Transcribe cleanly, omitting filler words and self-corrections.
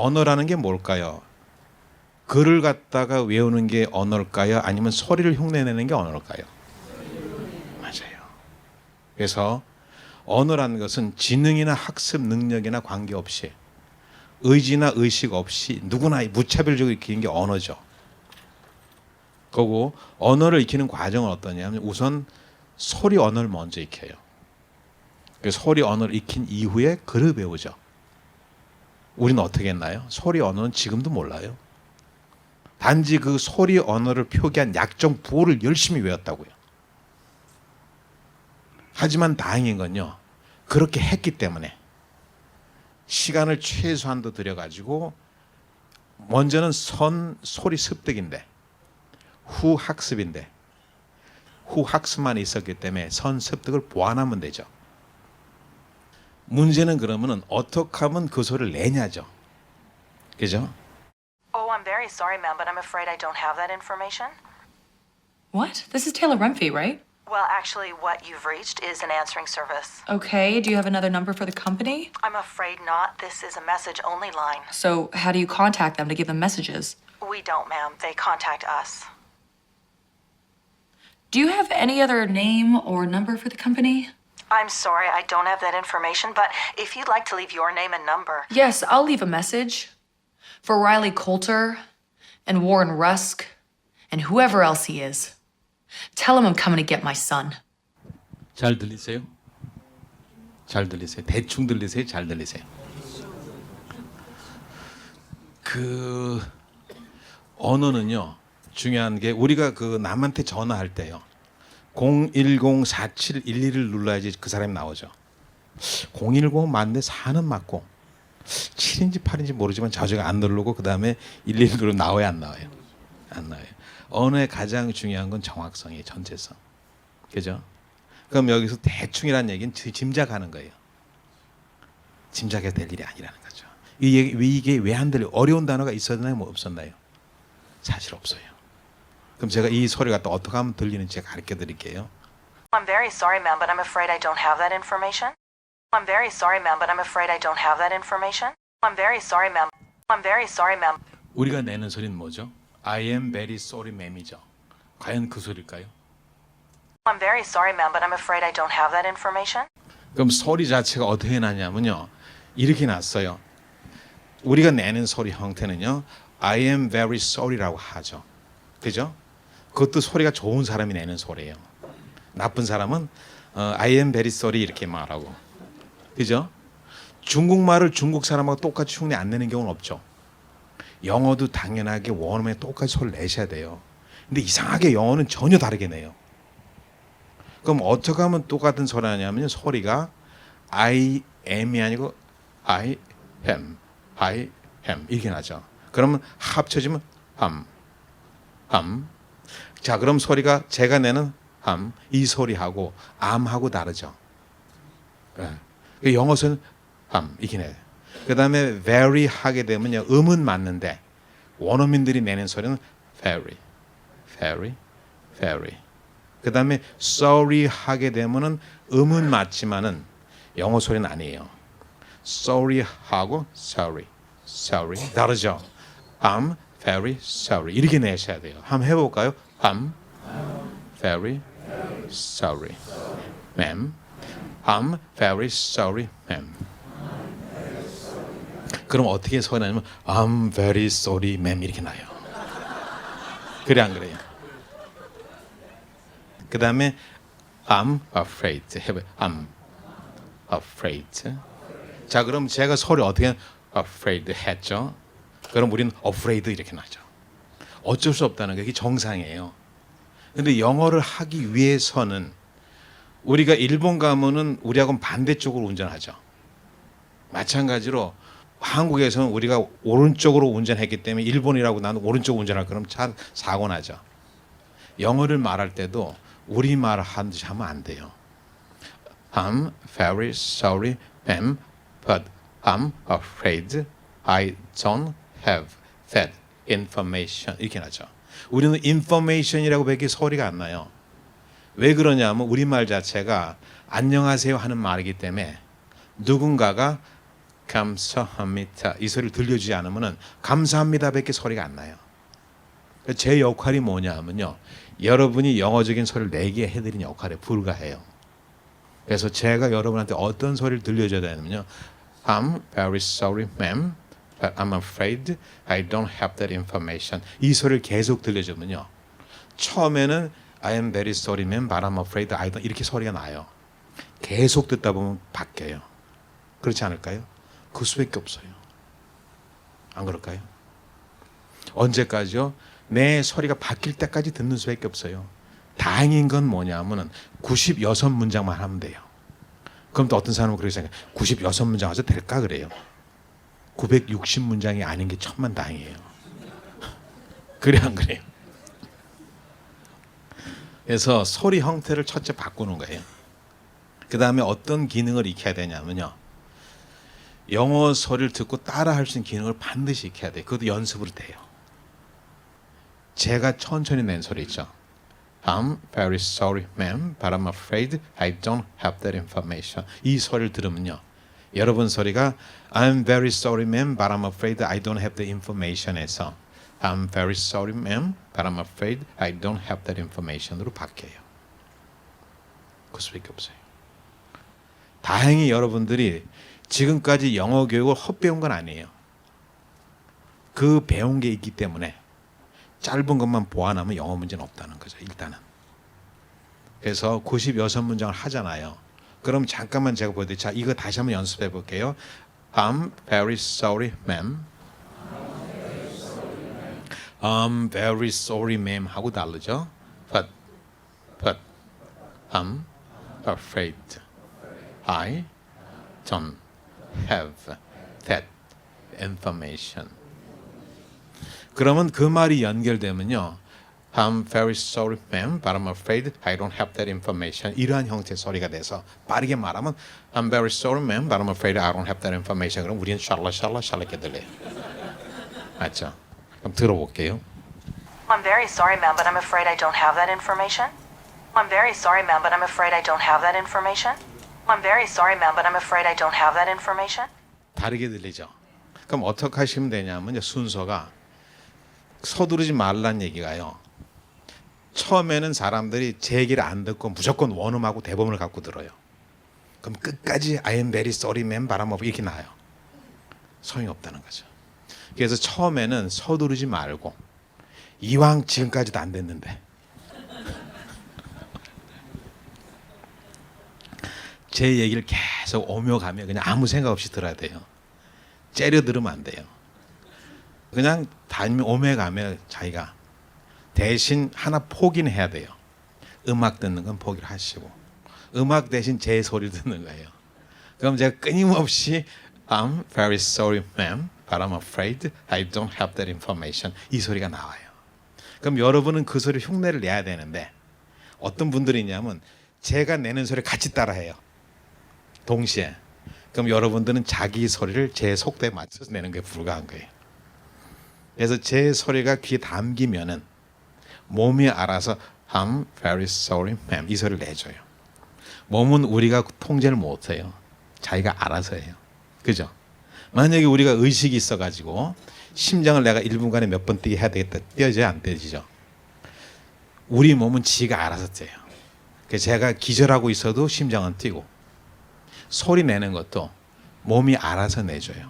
언어라는 게 뭘까요? 글을 갖다가 외우는 게 언어일까요? 아니면 소리를 흉내내는 게 언어일까요? 맞아요. 그래서 언어라는 것은 지능이나 학습 능력이나 관계없이 의지나 의식 없이 누구나 무차별적으로 익히는 게 언어죠. 그리고 언어를 익히는 과정은 어떠냐면 우선 소리 언어를 먼저 익혀요. 그 소리 언어를 익힌 이후에 글을 배우죠. 우리는 어떻게 했나요? 소리 언어는 지금도 몰라요. 단지 그 소리 언어를 표기한 약정 부호를 열심히 외웠다고요. 하지만 다행인 건요. 그렇게 했기 때문에 시간을 최소한도 들여가지고 먼저는 소리 습득인데 후 학습인데 후 학습만 있었기 때문에 선 습득을 보완하면 되죠. 문제는 그러면은 어떻게 하면 그 소리를 내냐죠. 그죠? Oh, I'm very sorry, ma'am, but I'm afraid I don't have that information. What? This is Taylor Rumphy, right? Well, actually, what you've reached is an answering service. Okay, do you have another number for the company? I'm afraid not. This is a message-only line. So, how do you contact them to give them messages? We don't, ma'am. They contact us. Do you have any other name or number for the company? I'm sorry, I don't have that information, but if you'd like to leave your name and number. Yes, I'll leave a message. For Riley Coulter and Warren Rusk and whoever else he is. Tell him I'm coming to get my son. 잘 들리세요? 잘 들리세요? 대충 들리세요? 잘 들리세요? 그 언어는요 중요한 게 우리가 그 남한테 전화할 때요 010-4712를 눌러야지 그 사람이 나오죠. 010은 맞는데 4는 맞고 7인지 8인지 모르지만 자주가 안 누르고 그 다음에 112 누르면 나와요 안 나와요? 안 나와요. 언어의 가장 중요한 건 정확성이에요. 전체성. 그죠? 그럼 여기서 대충이라는 얘기는 짐작하는 거예요. 짐작해도 될 일이 아니라는 거죠. 이게 왜 안 들려요? 어려운 단어가 있었나요? 뭐 없었나요? 사실 없어요. 그럼 제가 이 소리가 또 어떻게 하면 들리는지 제가 가르쳐 드릴게요. I'm very sorry, ma'am, but I'm afraid I don't have that information. I'm very sorry, ma'am, but I'm afraid I don't have that information. I'm very sorry, ma'am. I'm very sorry, ma'am. 우리가 내는 소리는 뭐죠? I am very sorry, ma'am이죠. 과연 그 소리일까요? I'm very sorry, ma'am, but I'm afraid I don't have that information. 그럼 소리 자체가 어떻게 나냐면요. 이렇게 났어요. 우리가 내는 소리 형태는요. I am very sorry라고 하죠. 그죠? 그것도 소리가 좋은 사람이 내는 소리예요. 나쁜 사람은 I am very sorry 이렇게 말하고. 그죠? 중국말을 중국 사람하고 똑같이 흉내 안 내는 경우는 없죠. 영어도 당연하게 원어민에 똑같이 소리를 내셔야 돼요. 근데 이상하게 영어는 전혀 다르게 내요. 그럼 어떻게 하면 똑같은 소리 하냐면요. 소리가 I am이 아니고 I am 이렇게 나죠. 그러면 합쳐지면 자, 그럼 소리가 제가 내는 이 소리하고 am하고 다르죠. 네. 영어에서는 이렇게 내요. 그 다음에 very 하게 되면요. 음은 맞는데 원어민들이 내는 소리는 very. 그 다음에 sorry 하게 되면은 음은 맞지만은 영어 소리는 아니에요. sorry 하고 sorry 다르죠. I'm very sorry 이렇게 내셔야 돼요. 한번 해볼까요? I'm very sorry, ma'am. I'm very sorry, ma'am. 그럼 어떻게 소리 나냐면 I'm very sorry, ma'am 이렇게 나요. 그래 안 그래요? 그 다음에 I'm afraid 해봐요. I'm afraid. 자, 그럼 제가 소리 어떻게 afraid 했죠? 그럼 우리는 afraid 이렇게 나죠. 어쩔 수 없다는 게 이게 정상이에요. 근데 영어를 하기 위해서는 우리가 일본 가면은 우리하고는 반대쪽으로 운전하죠. 마찬가지로 한국에서는 우리가 오른쪽으로 운전했기 때문에 일본이라고 나는 오른쪽 운전할 그럼 차 사고 나죠. 영어를 말할 때도 우리말 하듯이 하면 안 돼요. I'm very sorry, ma'am, but I'm afraid I don't have that information. 이렇게 나죠. 우리는 information이라고 밖에 소리가 안 나요. 왜 그러냐면 우리말 자체가 안녕하세요 하는 말이기 때문에 누군가가 감사합니다. 이 소리를 들려주지 않으면 감사합니다밖에 소리가 안 나요. 제 역할이 뭐냐면요. 여러분이 영어적인 소리를 내게 해드리는 역할에 불과해요. 그래서 제가 여러분한테 어떤 소리를 들려줘야 되냐면요. I'm very sorry, ma'am, but I'm afraid I don't have that information. 이 소리를 계속 들려주면요. 처음에는 I am very sorry, ma'am, but I'm afraid I don't 이렇게 소리가 나요. 계속 듣다 보면 바뀌어요. 그렇지 않을까요? 그 수밖에 없어요. 안 그럴까요? 언제까지요? 내 소리가 바뀔 때까지 듣는 수밖에 없어요. 다행인 건 뭐냐면은 96문장만 하면 돼요. 그럼 또 어떤 사람은 그렇게 생각해요. 96문장 해서 될까 그래요. 960문장이 아닌 게 천만다행이에요. 그래 안 그래요? 그래서 소리 형태를 첫째 바꾸는 거예요. 그 다음에 어떤 기능을 익혀야 되냐면요. 영어 소리를 듣고 따라할 수 있는 기능을 반드시 익혀야 돼요. 그것도 연습으로 돼요. 제가 천천히 낸 소리 있죠. I'm very sorry, ma'am, but I'm afraid I don't have that information. 이 소리를 들으면요. 여러분 소리가 I'm very sorry, ma'am, but I'm afraid I don't have the information에서 I'm very sorry, ma'am, but I'm afraid I don't have that information으로 바뀌어요. 그 수밖에 없어요. 다행히 여러분들이 지금까지 영어 교육을 헛배운 건 아니에요. 그 배운 게 있기 때문에 짧은 것만 보완하면 영어 문제는 없다는 거죠. 일단은. 그래서 96문장을 하잖아요. 그럼 잠깐만 제가 보여드릴게요. 자, 이거 다시 한번 연습해 볼게요. I'm very sorry, ma'am. I'm very sorry, ma'am 하고 다르죠. But I'm afraid I don't have that information. 그러면 그 말이 연결되면요. I'm very sorry, ma'am, but I'm afraid I don't have that information. 이러한 형태의 소리가 돼서 빠르게 말하면 I'm very sorry, ma'am, but I'm afraid I don't have that information. 그럼 우리는 샬라샬라샬라게 들려요. 맞죠? 그럼 들어볼게요. I'm very sorry, ma'am, but I'm afraid I don't have that information. I'm very sorry, ma'am, but I'm afraid I don't have that information. I'm very sorry, ma'am, but I'm afraid I don't have that information. 다르게 들리죠? 그럼 어떻게 하시면 되냐면 순서가 서두르지 말라는 얘기가요. 처음에는 사람들이 제 얘기를 안 듣고 무조건 원음하고 대본을 갖고 들어요. 그럼 끝까지 I am very sorry, ma'am, but I'm 이렇게 나요. 소용이 없다는 거죠. 그래서 처음에는 서두르지 말고 이왕 지금까지도 안 됐는데 제 얘기를 계속 오며 가며 그냥 아무 생각 없이 들어야 돼요. 째려 들으면 안 돼요. 그냥 다니면 오며 가며 자기가 대신 하나 포기는 해야 돼요. 음악 듣는 건 포기를 하시고 음악 대신 제 소리를 듣는 거예요. 그럼 제가 끊임없이 I'm very sorry, ma'am, but I'm afraid I don't have that information. 이 소리가 나와요. 그럼 여러분은 그 소리 흉내를 내야 되는데 어떤 분들이 있냐면 제가 내는 소리 같이 따라해요. 동시에. 그럼 여러분들은 자기 소리를 제 속도에 맞춰서 내는 게 불가한 거예요. 그래서 제 소리가 귀에 담기면은 몸이 알아서 I'm very sorry, ma'am 이 소리를 내줘요. 몸은 우리가 통제를 못해요. 자기가 알아서 해요. 그죠? 만약에 우리가 의식이 있어가지고 심장을 내가 1분간에 몇 번 뛰게 해야 되겠다. 뛰어져야 안 뛰어지죠? 우리 몸은 지가 알아서 뛰어요. 그래서 제가 기절하고 있어도 심장은 뛰고 소리 내는 것도 몸이 알아서 내줘요.